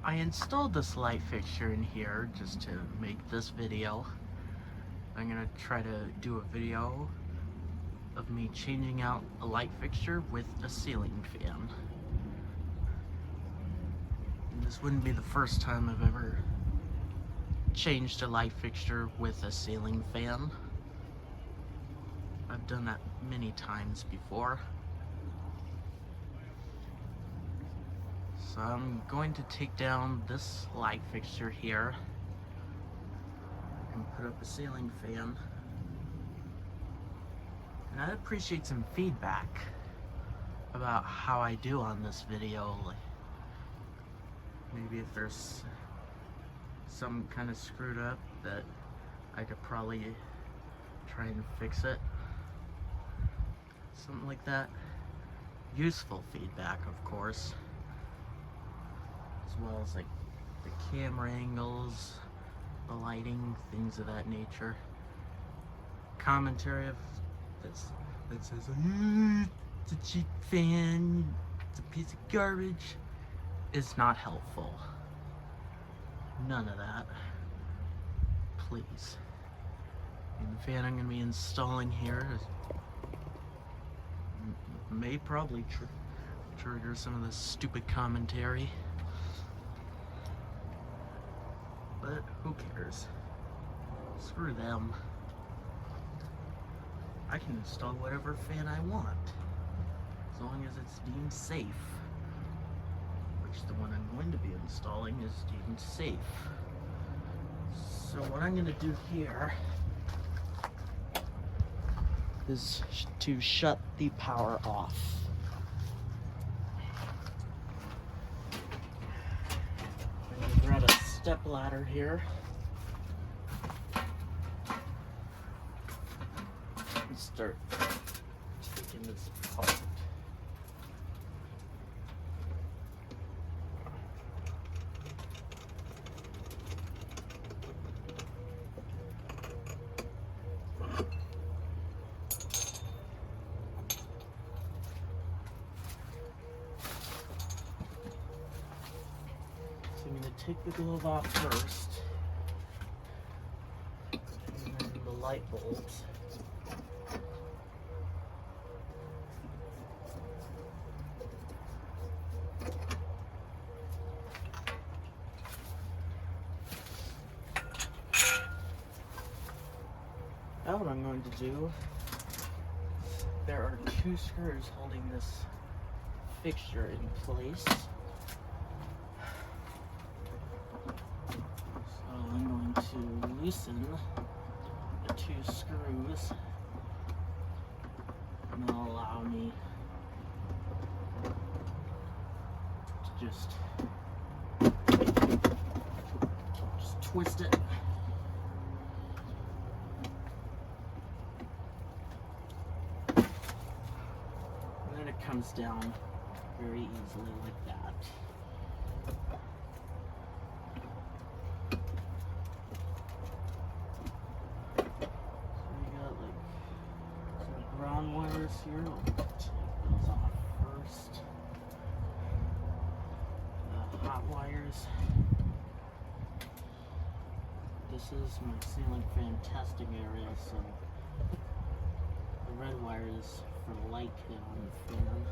I installed this light fixture in here just to make this video. I'm gonna try to do a video of me changing out a light fixture with a ceiling fan. And this wouldn't be the first time I've ever changed a light fixture with a ceiling fan. I've done that many times before. So I'm going to take down this light fixture here and put up a ceiling fan. And I'd appreciate some feedback about how I do on this video. Like maybe if there's some kind of screwed up that I could probably try and fix it. Something like that. Useful feedback, of course. As well as like the camera angles, the lighting, things of that nature. Commentary that says, it's a cheap fan, it's a piece of garbage, is not helpful. None of that. Please. And the fan I'm going to be installing here may probably trigger some of the stupid commentary. But who cares? Screw them. I can install whatever fan I want, as long as it's deemed safe. Which the one I'm going to be installing is deemed safe. So what I'm going to do here is to shut the power off. I'm going to grab a step ladder here and start taking this apart. So I'm going to take the glove off first, and then the light bulbs. Now what I'm going to do, there are two screws holding this fixture in place. So I'm going to loosen the two screws, and that'll allow me to just twist it. Comes down very easily like that. So we got like some ground wires here. I'll take those off first. Hot wires. This is my ceiling fan testing area, so the red wire is for light kit on the fan.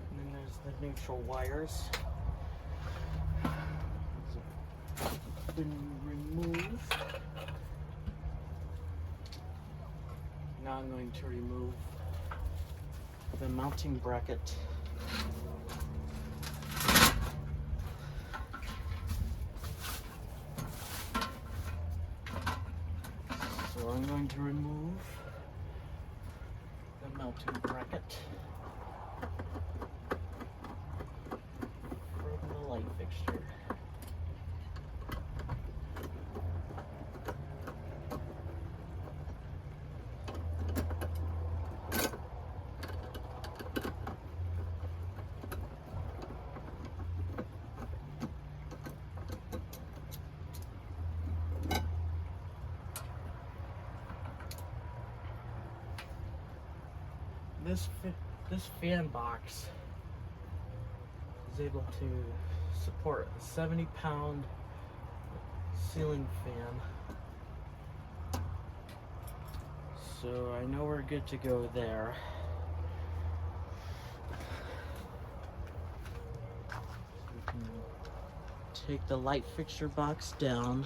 And then there's the neutral wires. Those have been removed. Now I'm going to remove the mounting bracket. So I'm going to remove the mounting bracket from the light fixture. this fan box is able to support a 70-pound ceiling fan. So I know we're good to go there. We can take the light fixture box down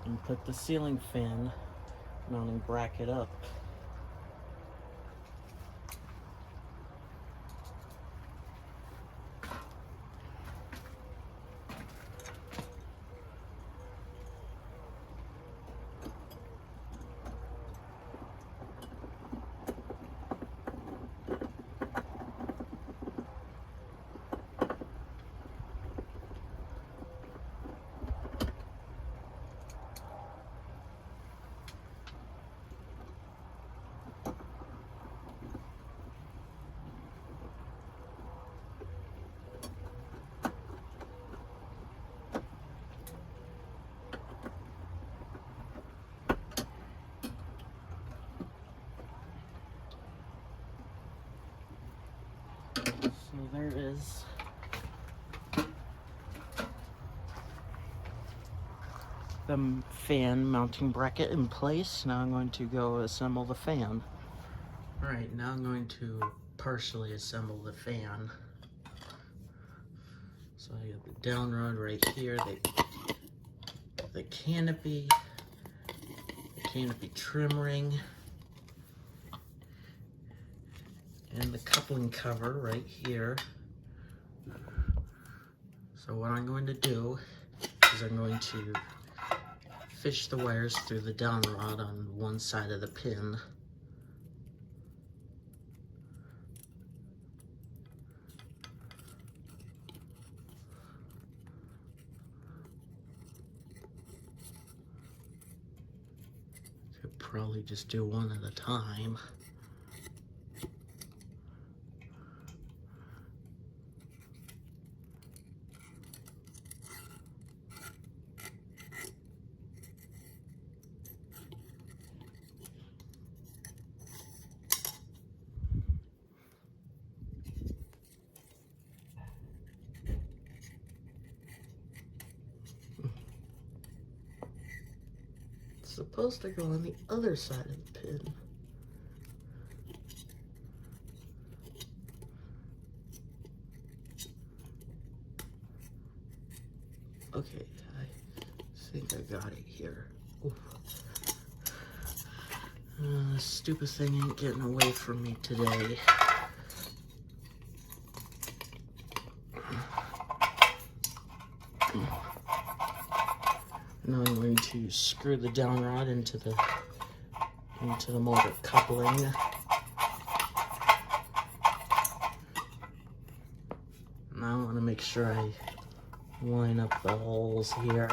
and put the ceiling fan mounting bracket up. So there is the fan mounting bracket in place. Now I'm going to go assemble the fan. Alright, now I'm going to partially assemble the fan. So I have the down rod right here, the canopy trim ring, and the coupling cover right here. So what I'm going to do is I'm going to fish the wires through the down rod on one side of the pin. Could probably just do one at a time. It's supposed to go on the other side of the pin. Okay, I think I got it here. This stupid thing ain't getting away from me today. Now I'm going to screw the down rod into the motor coupling. Now I want to make sure I line up the holes here.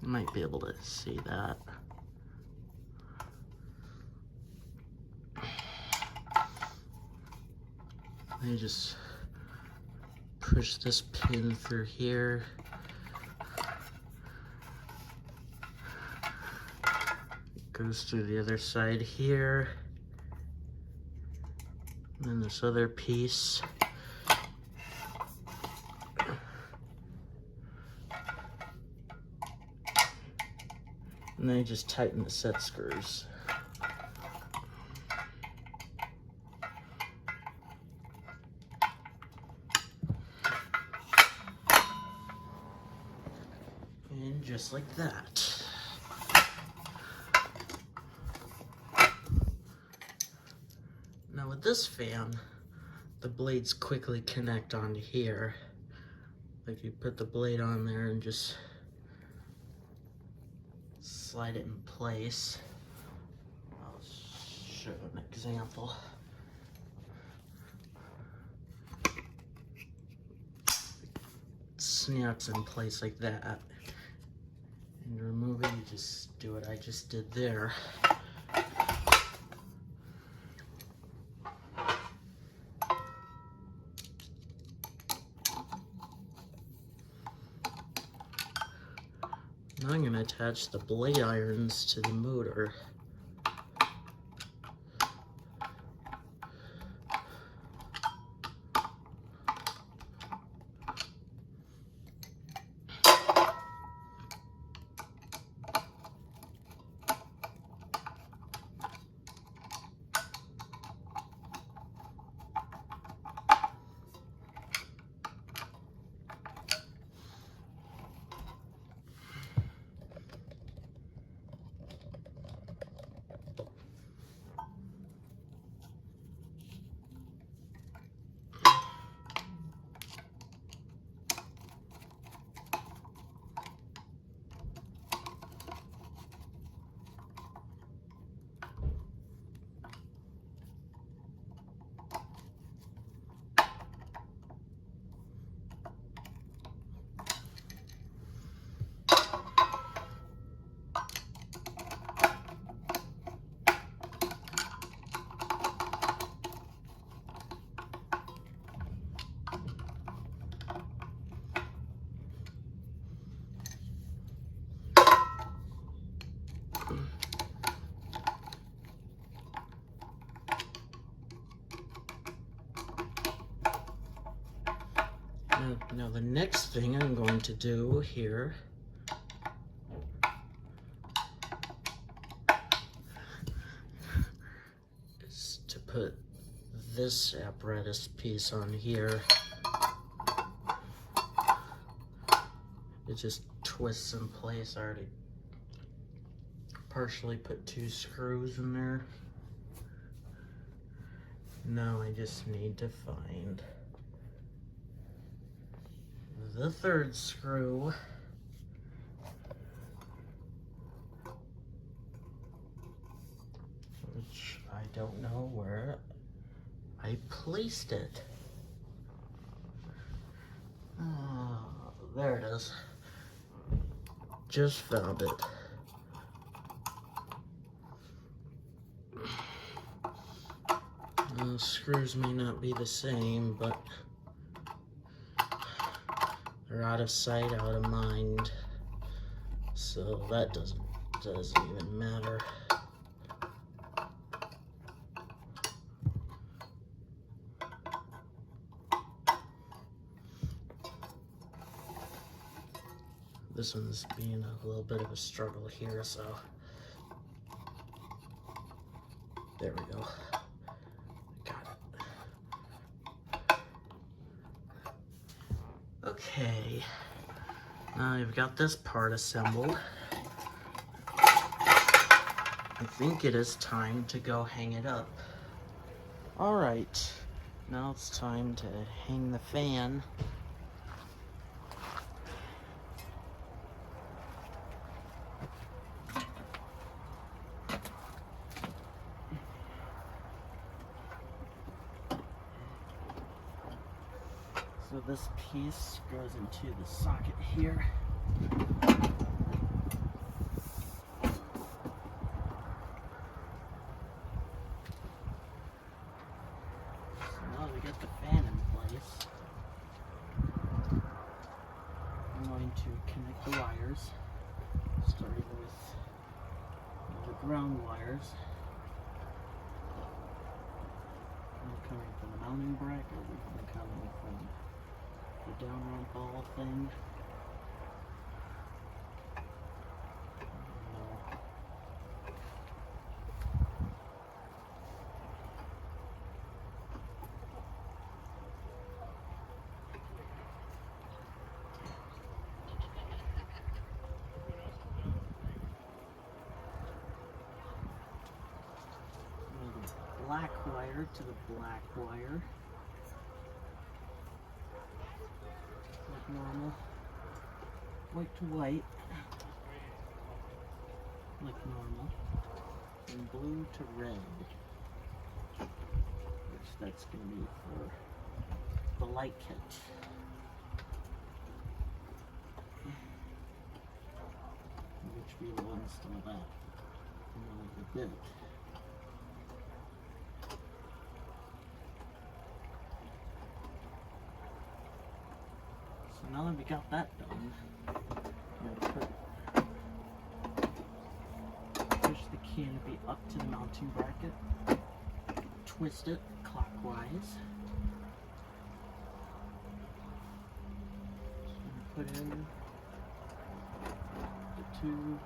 You might be able to see that. I just push this pin through here. It goes through the other side here. And then this other piece. And then you just tighten the set screws. And just like that. Now with this fan, the blades quickly connect onto here. Like you put the blade on there and just slide it in place. I'll show an example. It snaps in place like that. And to remove it, you just do what I just did there. attach the blade irons to the motor. Now the next thing I'm going to do here is to put this apparatus piece on here. It just twists in place. I already partially put 2 screws in there. Now I just need to find the 3rd screw, which I don't know where I placed it. Oh, there it is. Just found it. The screws may not be the same, but they're out of sight, out of mind, so that doesn't even matter. This one's being a little bit of a struggle here, so there we go. Got it. Okay, now you've got this part assembled. I think it is time to go hang it up. All right, now it's time to hang the fan. So this piece goes into the socket here. So now we got the fan in place. I'm going to connect the wires, starting with the ground wires. One coming from the mounting bracket, one coming from the down ramp ball thing. Black wire to the black wire, like normal, white to white, like normal, and blue to red, which that's going to be for the light kit. Which be the ones to the back, the bit. So now that we got that done, I'm going to put canopy up to the mounting bracket, twist it clockwise. Put in the 2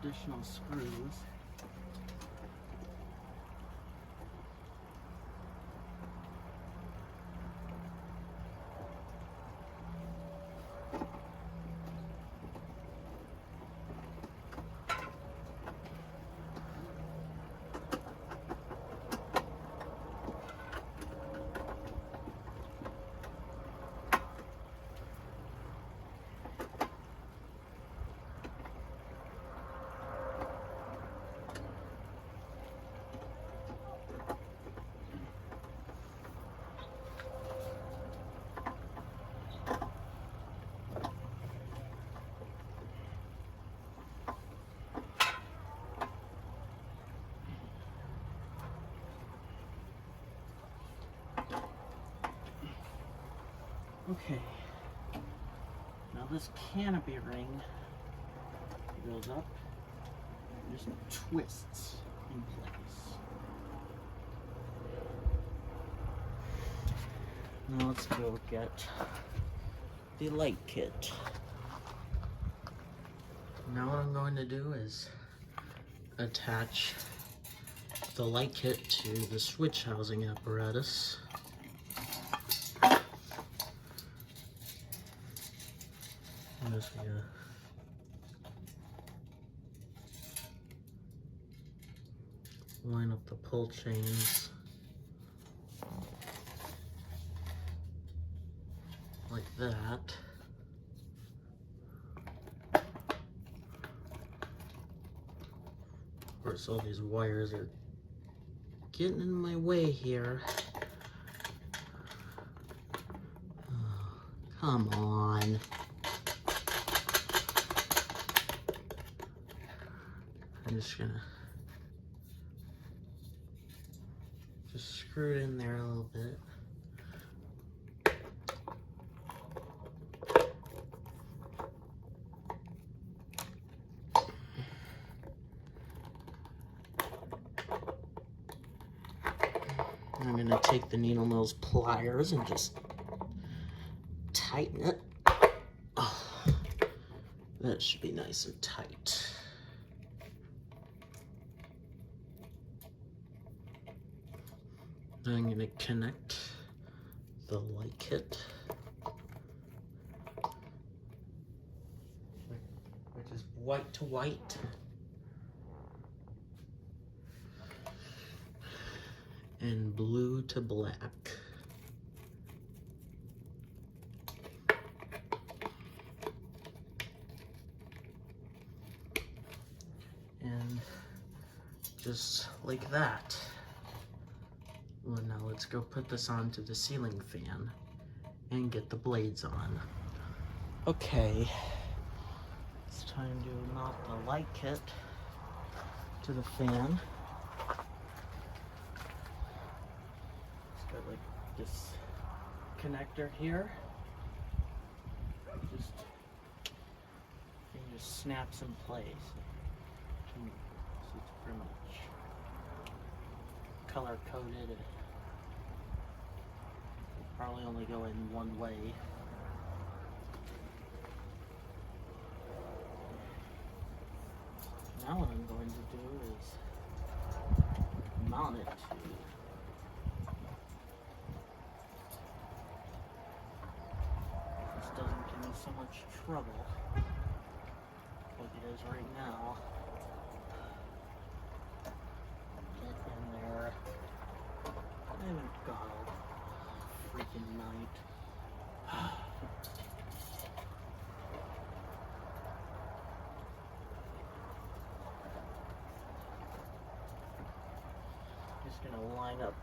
additional screws. Okay, now this canopy ring goes up and just twists in place. Now let's go get the light kit. Now what I'm going to do is attach the light kit to the switch housing apparatus. I'm just gonna line up the pull chains like that. Of course, all these wires are getting in my way here. Oh, come on. I'm just gonna screw it in there a little bit. I'm gonna take the needle nose pliers and just tighten it. Oh, that should be nice and tight. Then I'm going to connect the light kit, which is white to white, and blue to black. And just like that. Well, now let's go put this onto the ceiling fan and get the blades on. Okay, it's time to mount the light kit to the fan. It's got like this connector here. It just snaps in place. So it's pretty much color coded. Probably only go in one way. Now what I'm going to do is mount it to this doesn't give me so much trouble like it is right now. Get in there. I haven't got all freaking night. Just gonna line up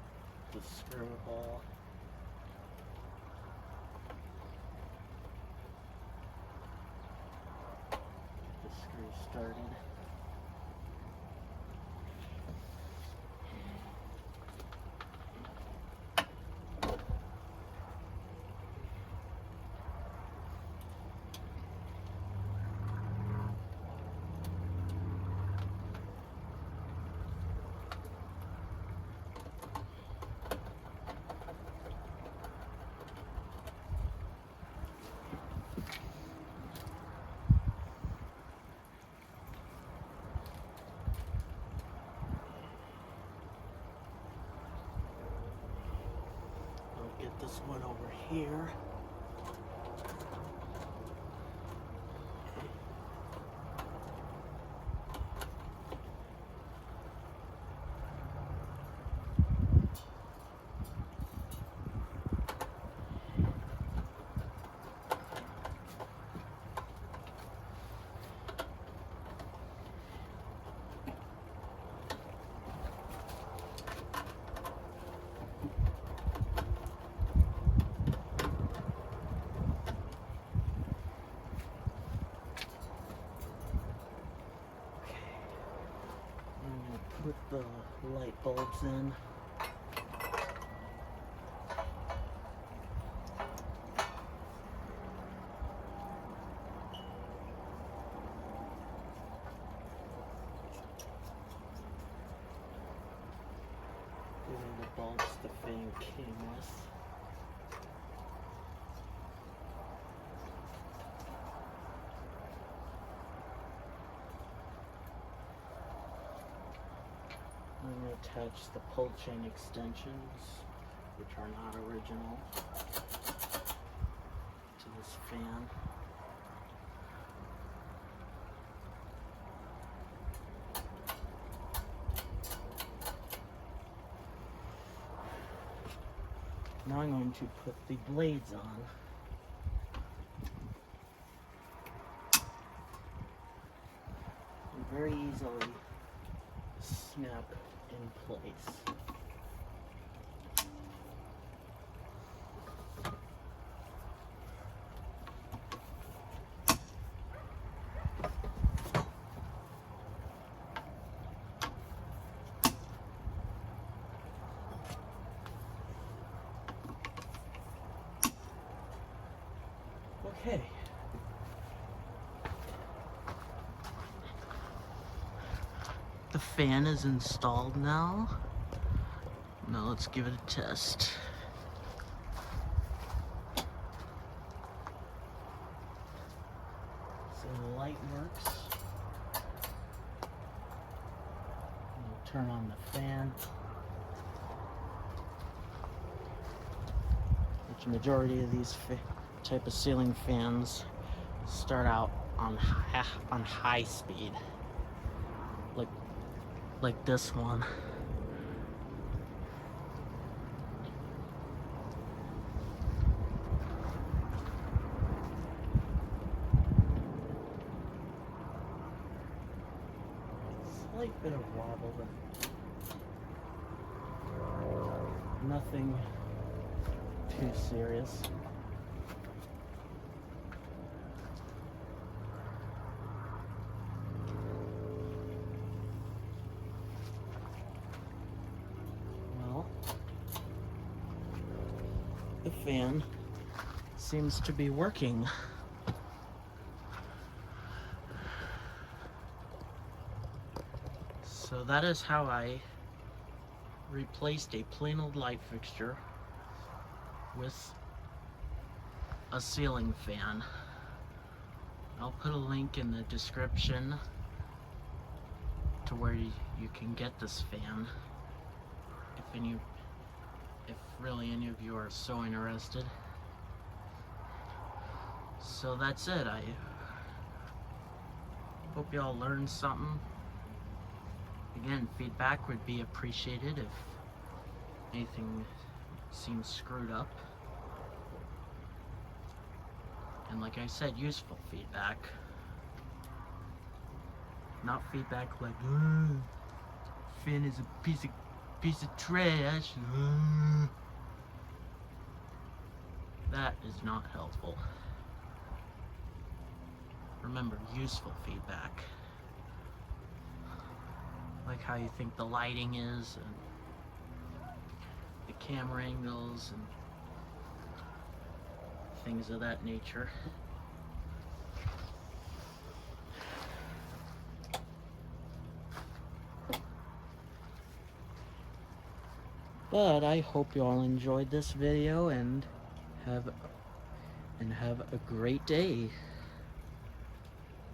the screw hole. Get the screw started. this one over here. Put the light bulbs in. These are the bulbs the fan came with. I'm going to attach the pull chain extensions, which are not original, to this fan. Now I'm going to put the blades on. And very easily snap in place. Okay. The fan is installed now. Now let's give it a test. So the light works. We'll turn on the fan, which the majority of these type of ceiling fans start out on high speed, like this one. Slight bit of wobble, but nothing too serious. The fan seems to be working. So that is how I replaced a plain old light fixture with a ceiling fan. I'll put a link in the description to where you can get this fan if really any of you are so interested. So that's it. I hope y'all learned something. Again, feedback would be appreciated if anything seems screwed up. And like I said, useful feedback. Not feedback like, fan is a piece of trash. That is not helpful. Remember, useful feedback. Like how you think the lighting is, and the camera angles, and things of that nature. But I hope you all enjoyed this video and have a great day.